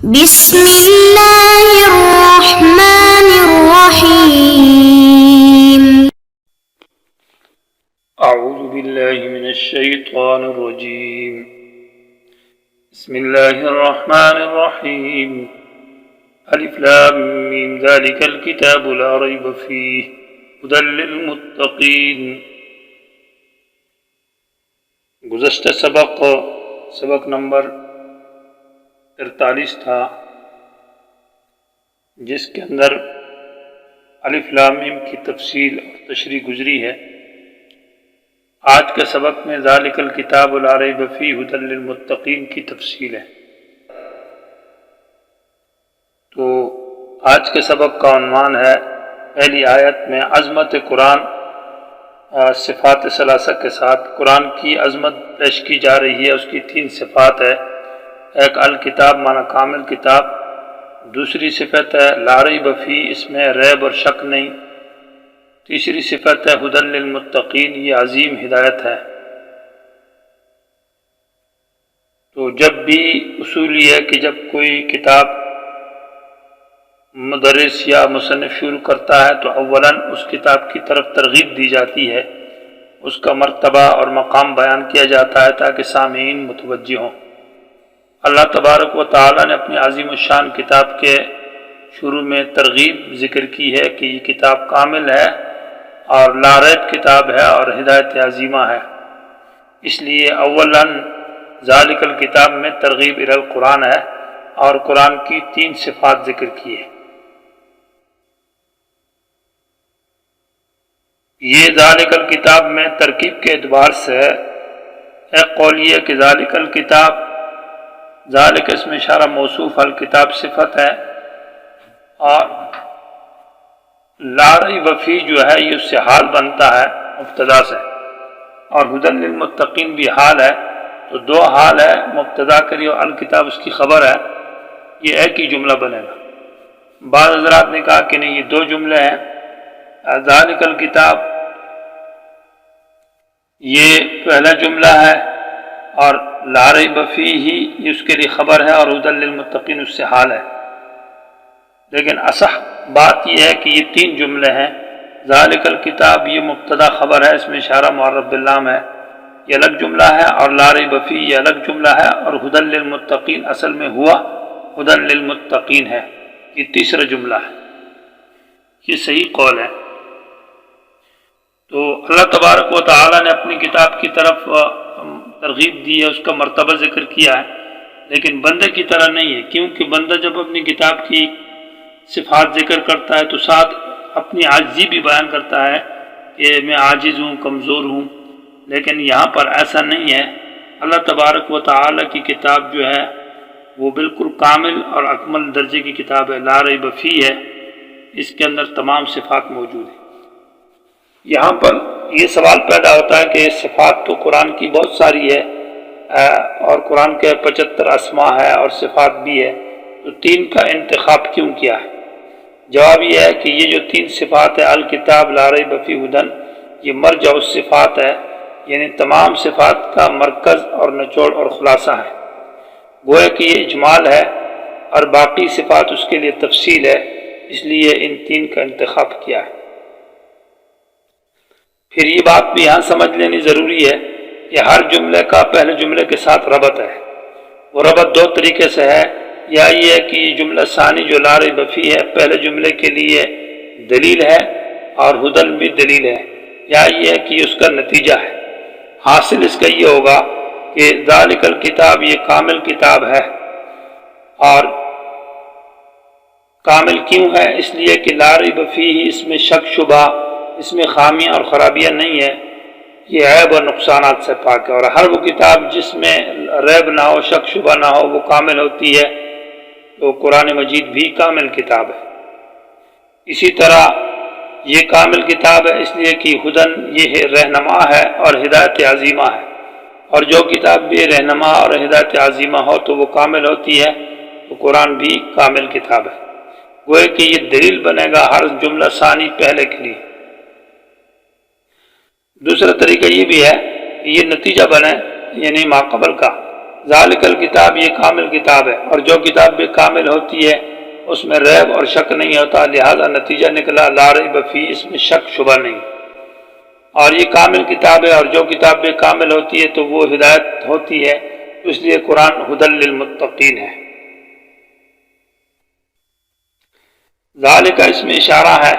بسم الله الرحمن الرحيم. أعوذ بالله من الشيطان الرجيم. بسم الله الرحمن الرحيم. ألف لام ميم ذلك الكتاب لا ريب فيه هدى للمتقين. گزشتہ سبق نمبر 43 تھا، جس کے اندر الف لام میم کی تفصیل اور تشریح گزری ہے۔ آج کے سبق میں ذالک الکتاب لا ریب فیہ ھدی للمتقین کی تفصیل ہے۔ تو آج کے سبق کا عنوان ہے، پہلی آیت میں عظمت قرآن، صفات ثلاثہ کے ساتھ قرآن کی عظمت پیش کی جا رہی ہے۔ اس کی 3 صفات ہے۔ ایک الکتاب معنی کامل کتاب، دوسری صفت ہے لا ریب فیہ، اس میں ریب اور شک نہیں، تیسری صفت ہے ھدی للمتقین، یہ عظیم ہدایت ہے۔ تو جب بھی اصول یہ ہے کہ جب کوئی کتاب مدرس یا مصنف شروع کرتا ہے تو اولاً اس کتاب کی طرف ترغیب دی جاتی ہے، اس کا مرتبہ اور مقام بیان کیا جاتا ہے تاکہ سامعین متوجہ ہوں۔ اللہ تبارک و تعالیٰ نے اپنی عظیم الشان کتاب کے شروع میں ترغیب ذکر کی ہے کہ یہ کتاب کامل ہے اور لا ریب کتاب ہے اور ہدایت عظیمہ ہے۔ اس لیے اولاً ذالک الکتاب میں ترغیب الی القرآن ہے اور قرآن کی 3 صفات ذکر کی ہے۔ یہ ذالک الکتاب میں ترکیب کے اعتبار سے ایک قول یہ کہ ذالک الکتاب، ذالک اس میں اشارہ موصوف، الکتاب صفت ہے، اور لا ریب فیہ جو ہے یہ اس سے حال بنتا ہے مبتدا سے، اور ھدی للمتقین بھی حال ہے۔ تو 2 حال ہے، مبتدا کری اور الکتاب اس کی خبر ہے، یہ ایک ہی جملہ بنے گا۔ بعض حضرات نے کہا کہ نہیں، یہ 2 جملے ہیں۔ ذالک الکتاب یہ پہلا جملہ ہے اور لا ریب فیہ یہ اس کے لیے خبر ہے اور ھدی للمتقین اس سے حال ہے۔ لیکن اصح بات یہ ہے کہ یہ 3 جملے ہیں۔ ذالک الکتاب یہ مبتدا خبر ہے، اس میں اشارہ معرف باللام ہے، یہ الگ جملہ ہے، اور لا ریب فیہ یہ الگ جملہ ہے، اور ھدی للمتقین اصل میں ہوا ھدی للمتقین ہے، یہ تیسرا جملہ ہے۔ یہ صحیح قول ہے۔ تو اللہ تبارک و تعالیٰ نے اپنی کتاب کی طرف ترغیب دی ہے، اس کا مرتبہ ذکر کیا ہے، لیکن بندے کی طرح نہیں ہے، کیونکہ بندہ جب اپنی کتاب کی صفات ذکر کرتا ہے تو ساتھ اپنی عاجزی بھی بیان کرتا ہے کہ میں عاجز ہوں، کمزور ہوں، لیکن یہاں پر ایسا نہیں ہے۔ اللہ تبارک و تعالیٰ کی کتاب جو ہے وہ بالکل کامل اور اکمل درجے کی کتاب ہے، لا ریب فیہ ہے، اس کے اندر تمام صفات موجود ہیں۔ یہاں پر یہ سوال پیدا ہوتا ہے کہ صفات تو قرآن کی بہت ساری ہے، اور قرآن کے 75 اسماء ہے اور صفات بھی ہے، تو 3 کا انتخاب کیوں کیا ہے؟ جواب یہ ہے کہ یہ جو 3 صفات ہے، الکتاب، لا ریب فیہ، ھدی، یہ مرجع الصفات ہے، یعنی تمام صفات کا مرکز اور نچوڑ اور خلاصہ ہے۔ گویا کہ یہ اجمال ہے اور باقی صفات اس کے لیے تفصیل ہے، اس لیے ان 3 کا انتخاب کیا ہے۔ پھر یہ بات بھی یہاں سمجھ لینی ضروری ہے کہ ہر جملے کا پہلے جملے کے ساتھ ربط ہے۔ وہ ربط 2 طریقے سے ہے، یا یہ ہے کہ یہ جملہ ثانی جو لا ریب فیہ ہے پہلے جملے کے لیے دلیل ہے اور ھدی بھی دلیل ہے، یا یہ ہے کہ اس کا نتیجہ ہے۔ حاصل اس کا یہ ہوگا کہ ذالک الکتاب یہ کامل کتاب ہے، اور کامل کیوں ہے؟ اس لیے کہ لا ریب فیہ اس میں شک شبہ، اس میں خامیاں اور خرابیاں نہیں ہے، یہ عیب اور نقصانات سے پاک ہے، اور ہر وہ کتاب جس میں ریب نہ ہو، شک شبہ نہ ہو، وہ کامل ہوتی ہے۔ تو قرآن مجید بھی کامل کتاب ہے۔ اسی طرح یہ کامل کتاب ہے اس لیے کہ ھدی یہ رہنما ہے اور ہدایت عظیمہ ہے، اور جو کتاب بھی رہنما اور ہدایت عظیمہ ہو تو وہ کامل ہوتی ہے، تو قرآن بھی کامل کتاب ہے۔ گویا کہ یہ دلیل بنے گا ہر جملہ ثانی پہلے کے لیے۔ دوسرا طریقہ یہ بھی ہے کہ یہ نتیجہ بنے، یعنی ماقبل کا، ذالک الکتاب، یہ کامل کتاب ہے، اور جو کتاب بھی کامل ہوتی ہے اس میں ریب اور شک نہیں ہوتا، لہذا نتیجہ نکلا لا ریب فی، اس میں شک شبہ نہیں۔ اور یہ کامل کتاب ہے، اور جو کتاب بھی کامل ہوتی ہے تو وہ ہدایت ہوتی ہے، اس لیے قرآن ھدی للمتقین ہے۔ ذالک اس میں اشارہ ہے،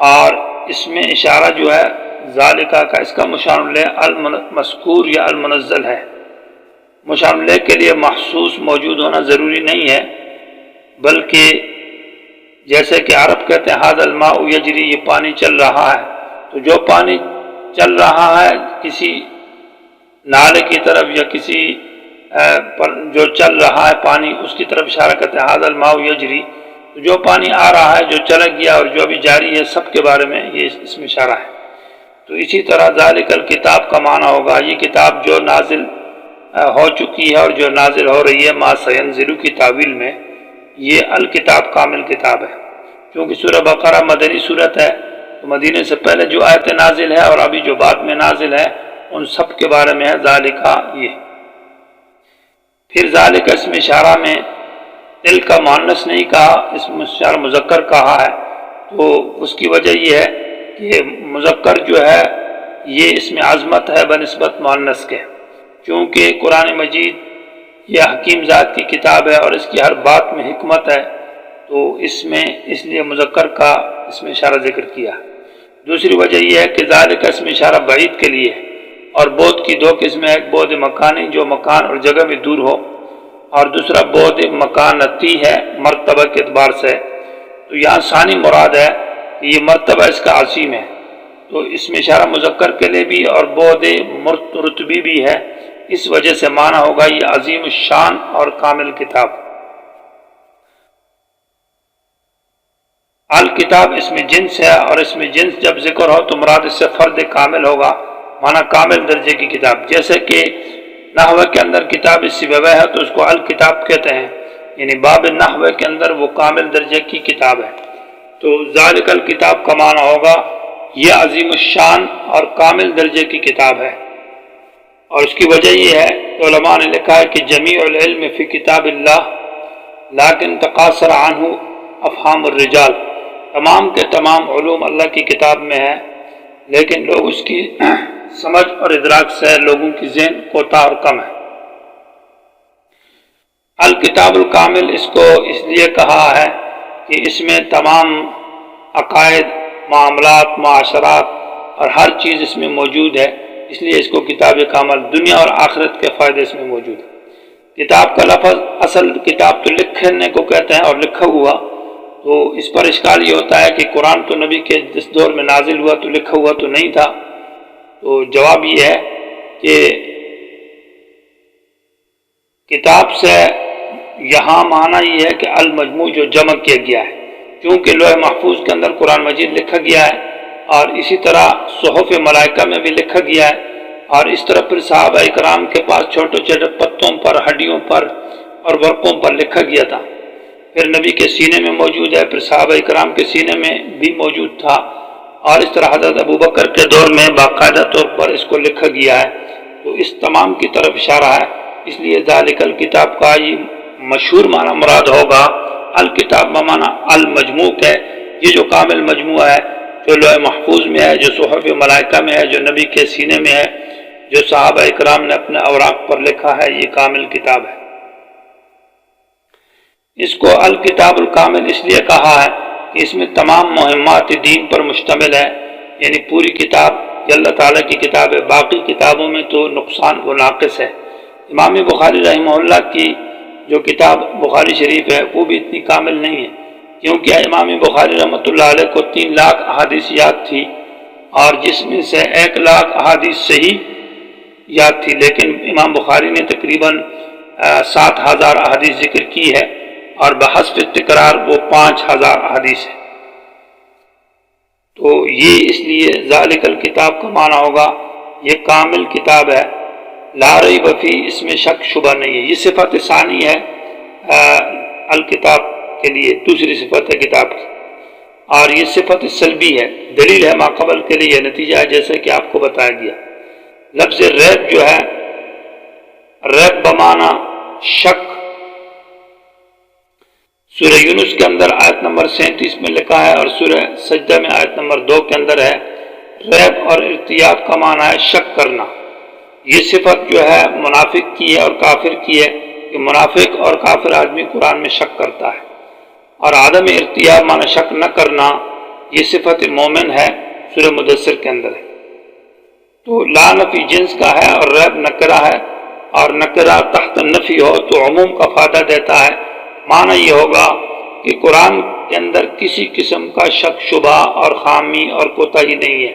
اور اس میں اشارہ جو ہے ذالکہ کا، اس کا مشار الیہ المذکور یا المنزل ہے۔ مشار الیہ کے لیے محسوس موجود ہونا ضروری نہیں ہے، بلکہ جیسے کہ عرب کہتے ہیں ھذا الماء یجری، یہ پانی چل رہا ہے، تو جو پانی چل رہا ہے کسی نالے کی طرف یا کسی پر جو چل رہا ہے پانی، اس کی طرف اشارہ کرتے ہیں ھذا الماء یجری، تو جو پانی آ رہا ہے، جو چلا گیا اور جو ابھی جاری ہے، سب کے بارے میں یہ اس میں اشارہ ہے۔ تو اسی طرح ذالک الکتاب کا معنی ہوگا یہ کتاب جو نازل ہو چکی ہے اور جو نازل ہو رہی ہے، ما سینزل کی تعویل میں، یہ الکتاب کامل کتاب ہے۔ کیونکہ سورہ بقرہ مدنی صورت ہے، تو مدینے سے پہلے جو آیت نازل ہے اور ابھی جو بعد میں نازل ہے، ان سب کے بارے میں ہے ذالکہ یہ۔ پھر ذالکہ اس میں اشارہ میں تل کا مؤنث نہیں کہا، اس میں اشارہ مذکر کہا ہے، تو اس کی وجہ یہ ہے کہ مذکر جو ہے یہ اس میں عظمت ہے بنسبت مؤنث کے، کیونکہ قرآن مجید یہ حکیم ذات کی کتاب ہے اور اس کی ہر بات میں حکمت ہے، تو اس لیے مذکر کا اس میں اشارہ ذکر کیا۔ دوسری وجہ یہ ہے کہ ذالک اس میں اشارہ بعید کے لیے، اور بعد کی دو قسمیں، ایک بعد مکانی جو مکان اور جگہ میں دور ہو، اور دوسرا بعد مکانتی ہے مرتبہ کے اعتبار سے، تو یہاں ثانی مراد ہے کہ یہ مرتبہ اس کا عظیم ہے، تو اس میں اشارہ مذکر کے لیے بھی اور بعد رتبی بھی ہے، اس وجہ سے معنی ہوگا یہ عظیم الشان اور کامل کتاب۔ الکتاب اس میں جنس ہے، اور اس میں جنس جب ذکر ہو تو مراد اس سے فرد کامل ہوگا، معنی کامل درجے کی کتاب۔ جیسے کہ نحو کے اندر کتاب السیبویہ ہے تو اس کو الکتاب کہتے ہیں، یعنی باب نحو کے اندر وہ کامل درجے کی کتاب ہے، تو ذالک الکتاب کا معنی ہوگا یہ عظیم الشان اور کامل درجے کی کتاب ہے۔ اور اس کی وجہ یہ ہے کہ علماء نے لکھا ہے کہ جمیع العلم فی کتاب اللہ لیکن تقاصر عنہ افہام الرجال، تمام کے تمام علوم اللہ کی کتاب میں ہے، لیکن لوگ اس کی سمجھ اور ادراک سے لوگوں کی ذہن کوتاہ اور کم ہے۔ الکتاب الکامل اس کو اس لیے کہا ہے کہ اس میں تمام عقائد، معاملات، معاشرات اور ہر چیز اس میں موجود ہے، اس لیے اس کو کتاب کامل، دنیا اور آخرت کے فائدے اس میں موجود ہے۔ کتاب کا لفظ اصل کتاب تو لکھنے کو کہتے ہیں اور لکھا ہوا، تو اس پر اشکال یہ ہوتا ہے کہ قرآن تو نبی کے جس دور میں نازل ہوا تو لکھا ہوا تو نہیں تھا، تو جواب یہ ہے کہ کتاب سے یہاں معنی یہ ہے کہ المجموع جو جمع کیا گیا ہے، کیونکہ لوح محفوظ کے اندر قرآن مجید لکھا گیا ہے، اور اسی طرح صحف ملائکہ میں بھی لکھا گیا ہے، اور اس طرح پھر صحابہ اکرام کے پاس چھوٹے چھوٹے پتوں پر، ہڈیوں پر اور ورقوں پر لکھا گیا تھا، پھر نبی کے سینے میں موجود ہے، پھر صحابہ اکرام کے سینے میں بھی موجود تھا، اور اس طرح حضرت ابوبکر کے دور میں باقاعدہ طور پر اس کو لکھا گیا ہے، تو اس تمام کی طرف اشارہ ہے، اس لیے ذالک الکتاب کا یہ مشہور معنی مراد ہوگا الکتاب بمعنی المجموع ہے، یہ جو کامل مجموعہ ہے، جو لوح محفوظ میں ہے، جو صحف ملائکہ میں ہے، جو نبی کے سینے میں ہے، جو صحابہ اکرام نے اپنے اوراق پر لکھا ہے، یہ کامل کتاب ہے۔ اس کو الکتاب الکامل اس لیے کہا ہے کہ اس میں تمام مہمات دین پر مشتمل ہے، یعنی پوری کتاب یہ اللہ تعالیٰ کی کتاب ہے، باقی کتابوں میں تو نقصان و ناقص ہے۔ امام بخاری رحمہ اللہ کی جو کتاب بخاری شریف ہے وہ بھی اتنی کامل نہیں ہے، کیونکہ امام بخاری رحمۃ اللہ علیہ کو 3 لاکھ احادیث یاد تھی، اور جس میں سے 1 لاکھ احادیث صحیح یاد تھی، لیکن امام بخاری نے تقریباً 7,000 احادیث ذکر کی ہے، اور بحسب تکرار وہ 5,000 احادیث ہے، تو یہ اس لیے ذالک الکتاب کا معنی ہوگا یہ کامل کتاب ہے، لا ریب فی، اس میں شک شبہ نہیں ہے۔ یہ صفت ثانی ہے الکتاب کے لیے، دوسری صفت ہے کتاب کی، اور یہ صفت سلبی ہے، دلیل ہے ما قبل کے لیے، نتیجہ ہے جیسے کہ آپ کو بتایا گیا۔ لفظ ریب جو ہے ریب بمانا شک، سورہ یونس کے اندر آیت نمبر 37 میں لکھا ہے، اور سورہ سجدہ میں آیت نمبر 2 کے اندر ہے، ریب اور ارتیاب کا معنی ہے شک کرنا۔ یہ صفت جو ہے منافق کی ہے اور کافر کی ہے کہ منافق اور کافر آدمی قرآن میں شک کرتا ہے، اور عدم ارتیاب معنی شک نہ کرنا یہ صفت مومن ہے، سورہ مدثر کے اندر ہے۔ تو لا نفی جنس کا ہے اور ریب نکرہ ہے، اور نکرہ تحت نفی ہو تو عموم کا فائدہ دیتا ہے۔ معنی یہ ہوگا کہ قرآن کے اندر کسی قسم کا شک شبہ اور خامی اور کوتاہی نہیں ہے،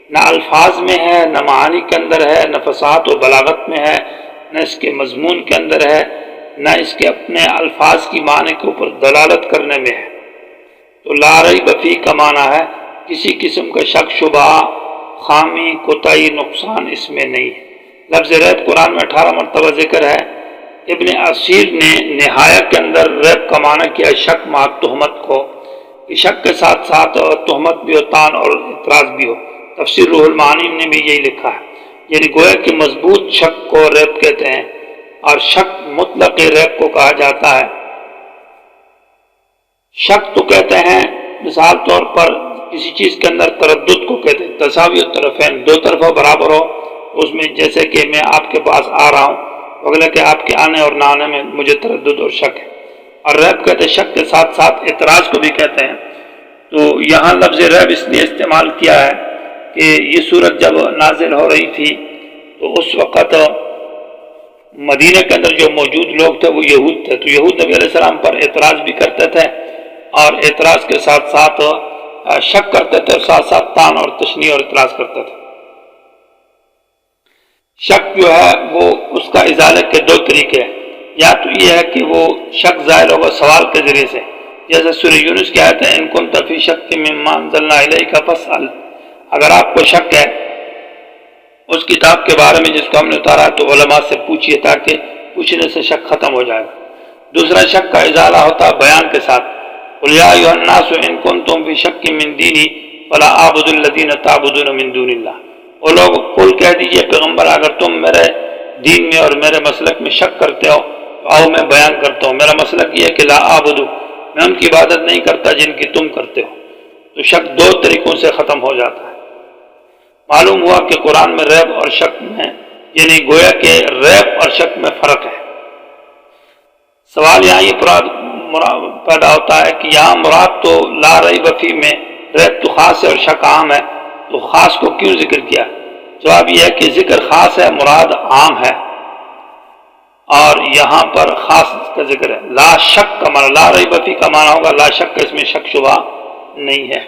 نہ الفاظ میں ہے، نہ معانی کے اندر ہے، نہ فصاحت و بلاغت میں ہے، نہ اس کے مضمون کے اندر ہے، نہ اس کے اپنے الفاظ کی معنی کے اوپر دلالت کرنے میں ہے۔ تو لا ریب فیہ کا معنی ہے کسی قسم کا شک شبہ، خامی، کوتاہی، نقصان اس میں نہیں ہے۔ لفظ ریب قرآن میں 18 مرتبہ ذکر ہے۔ ابن اسیر نے نہایہ کے اندر ریب کا معنی کیا شک مع تہمت کو، کہ شک کے ساتھ ساتھ تہمت بھی ہو، تان اور اعتراض بھی ہو۔ تفسیر روح المعانی نے بھی یہی لکھا ہے، یعنی گویا کہ مضبوط شک کو ریب کہتے ہیں، اور شک مطلق ریب کو کہا جاتا ہے۔ شک تو کہتے ہیں مثال طور پر کسی چیز کے اندر تردد کو کہتے ہیں، تساوی الطرفین، دو طرفہ برابر ہو، اس میں جیسے کہ میں آپ کے پاس آ رہا ہوں، اگلے کہ آپ کے آنے اور نہ آنے میں مجھے تردد اور شک ہے۔ اور ریب کہتے ہیں شک کے ساتھ ساتھ اعتراض کو بھی کہتے ہیں۔ تو یہاں لفظ ریب اس لیے استعمال کیا ہے کہ یہ صورت جب نازل ہو رہی تھی تو اس وقت مدینہ کے اندر جو موجود لوگ تھے وہ یہود تھے، تو یہود نبی علیہ السلام پر اعتراض بھی کرتے تھے، اور اعتراض کے ساتھ ساتھ شک کرتے تھے، اور ساتھ ساتھ تان اور تشنیع اور اعتراض کرتے تھے۔ شک جو ہے وہ اس کا ازالے کے دو طریقے ہیں، یا تو یہ ہے کہ وہ شک ظاہر ہوگا سوال کے ذریعے سے، جیسے سورہ یونس کی آیت ہے ان کنت فی شک مما انزلنا الیک فاسأل، اگر آپ کو شک ہے اس کتاب کے بارے میں جس کو ہم نے اتارا ہے تو علماء سے پوچھیے، تاکہ پوچھنے سے شک ختم ہو جائے گا۔ دوسرا شک کا ازالہ ہوتا ہے بیان کے ساتھ، قل یا ایھا الناس ان کنتم فی شک من دینی فلا اعبد الذین تعبدون من دون اللہ، وہ لوگ قل کہہ دیجئے پیغمبر اگر تم میرے دین میں اور میرے مسلک میں شک کرتے ہو تو آؤ میں بیان کرتا ہوں، میرا مسلک یہ ہے کہ لا اعبد، میں ان کی عبادت نہیں کرتا جن کی تم کرتے ہو۔ تو شک دو طریقوں سے ختم ہو جاتا ہے۔ معلوم ہوا کہ قرآن میں ریب اور شک میں، یعنی گویا کہ ریب اور شک میں فرق ہے۔ سوال یہاں یہ پیدا ہوتا ہے کہ یہاں مراد تو لا ریب فیہ میں ریب تو خاص ہے اور شک عام ہے، تو خاص کو کیوں ذکر کیا؟ جواب یہ ہے کہ ذکر خاص ہے، مراد عام ہے، اور یہاں پر خاص کا ذکر ہے۔ لا شک کا معنی، لا ریب فیہ کا معنی ہوگا لا شک، اس میں شک شبہ نہیں ہے۔